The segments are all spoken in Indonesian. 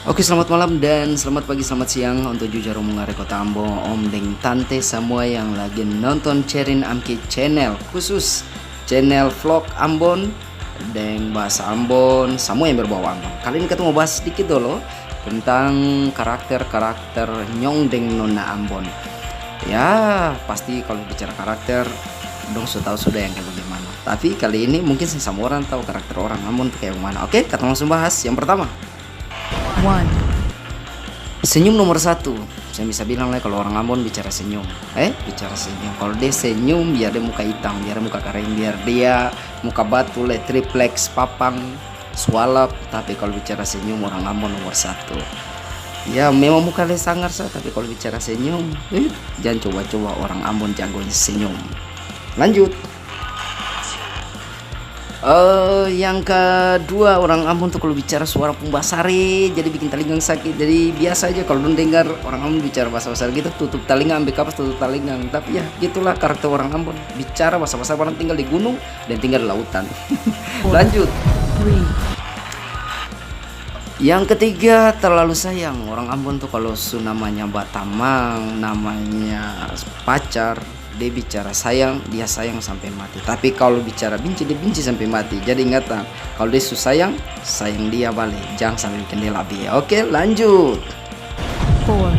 Oke, selamat malam dan selamat pagi, selamat siang untuk jujur mengare kota Ambon, om deng tante semua yang lagi nonton Cerin Amki channel, khusus channel vlog Ambon dan bahasa Ambon, semua yang berbau Ambon. Kali ini kita mau bahas sedikit dulu tentang karakter-karakter Nyong deng Nona Ambon. Ya, pasti kalau bicara karakter dong sudah tahu sudah yang kayak bagaimana. Tapi kali ini mungkin semua orang tahu karakter orang Ambon kayak mana. Oke, kita langsung bahas. Yang pertama, One. senyum nomor satu. Saya bisa bilang lah kalau orang Ambon bicara senyum, bicara senyum. Kalau dia senyum, biar dia muka hitam, biar dia muka kering, biar dia muka batu, triplex, papang, swalap. Tapi kalau bicara senyum, orang Ambon nomor satu. Ya memang muka dia sangar sah, tapi kalau bicara senyum, jangan coba-coba, orang Ambon jagonya senyum. Lanjut. Yang kedua, orang Ambon tuh kalau bicara suara pumbasari jadi bikin telinga sakit. Jadi biasa aja kalau dengar orang Ambon bicara bahasa-bahasa gitu, tutup telinga, ambil kapas tutup telinga. Tapi ya gitulah karakter orang Ambon, bicara bahasa-bahasa orang tinggal di gunung dan tinggal di lautan. Lanjut. Three. Yang ketiga, terlalu sayang. Orang Ambon tuh kalau namanya batamang, namanya pacar, dia bicara sayang, dia sayang sampai mati. Tapi kalau bicara benci, dia benci sampai mati. Jadi ingatan, kalau dia sayang, sayang dia balik, jangan sampai bikin dia lebih. Oke, lanjut. Four.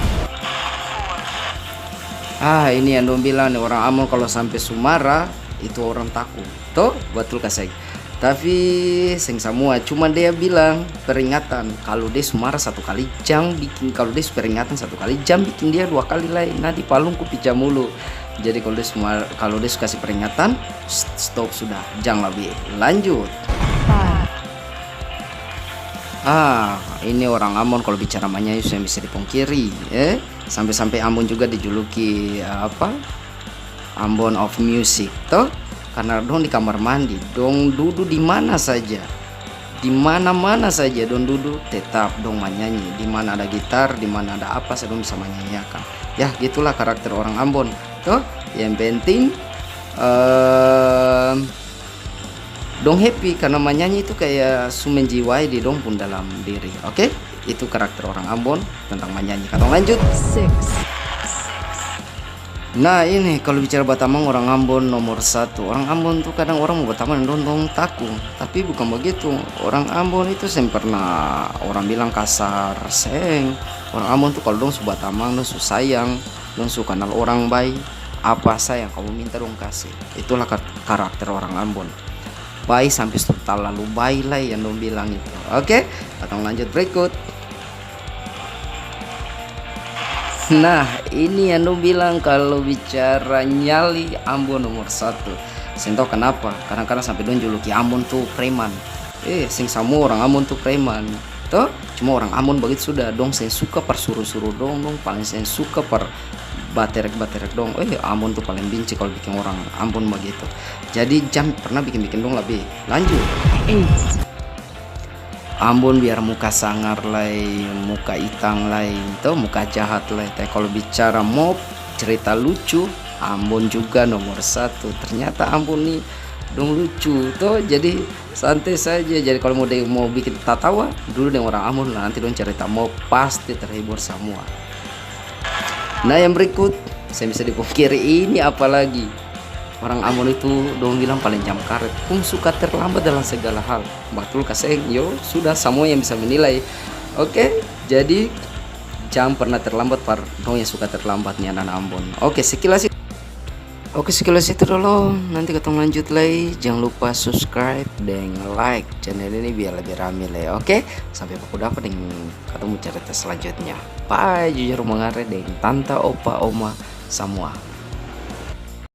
Ini yang dong bilang nih, orang Ambon kalau sampai Sumara itu orang takut. Tuh, betul kasih. Tapi sing semua, cuma dia bilang peringatan kalau dia Sumara satu kali, jangan bikin. Kalau dia peringatan satu kali, jangan bikin dia dua kali lain. Nanti palungku pijam mulu. Jadi kalau dia Sumara, kalau dia kasih peringatan, stop sudah, jangan lebih. Lanjut. Five. Ini orang Ambon kalau bicara Manyayu yang bisa dipungkiri, sampai-sampai Ambon juga dijuluki Ambon of Music, toh. Karena dong di kamar mandi, dong duduk di mana saja, di mana-mana saja dong duduk, tetap dong menyanyi. Di mana ada gitar, di mana ada apa, saya dong bisa menyanyikan. Ya gitulah karakter orang Ambon, toh. Yang penting dong happy karena menyanyi itu kayak menjiwai di dong pun dalam diri. Oke, itu karakter orang Ambon tentang menyanyi. Kita lanjut. Six. Nah ini kalau bicara batamang, orang Ambon nomor satu. Orang Ambon tuh kadang orang mau batamang dong takut, tapi bukan begitu. Orang Ambon itu pernah orang bilang kasar, seng. Orang Ambon tuh kalau dong su batamang, dong su sayang, dong su kenal orang baik. Apa sayang kamu minta dong kasih. Itulah karakter orang Ambon. Baik sampai total lalu baik lah yang dong bilang itu. Oke, kita lanjut berikut. Nah ini yang dong bilang kalau bicara nyali Ambon nomor satu. Saya tahu kenapa, kadang-kadang sampai dong juluki Ambon tuh preman. Sing semua orang Ambon tuh preman, toh. Cuma orang Ambon begitu sudah dong, saya suka per suruh-suruh dong, paling saya suka per baterek dong. Ambon tuh paling benci kalau bikin orang Ambon begitu. Jadi jam pernah bikin dong lebih. Lanjut. Eight. Ambon biar muka sangar lain, muka itang lain, tuh muka jahat lain. Tapi kalau bicara mob, cerita lucu, Ambon juga nomor satu. Ternyata Ambon nih dong lucu, tuh. Jadi santai saja. Jadi kalau mau bikin tatawa, dulu dengan orang Ambon lah. Nanti dong cerita mob pasti terhibur semua. Nah yang berikut, saya bisa dipungkiri ini apalagi. Orang Ambon itu dong bilang paling jam karet, suka terlambat dalam segala hal. Betul kaseng, yo sudah semua yang bisa menilai. Oke, jadi jangan pernah terlambat dong yang suka terlambat nih anak Ambon. Sekilas itu dulu. Nanti ketemu lanjut lagi. Jangan lupa subscribe dan like channel ini biar lebih rame lah. Sampai aku dapat dengan ketemu cerita selanjutnya. Bye, jujur mengare dengan tante, opa, oma semua.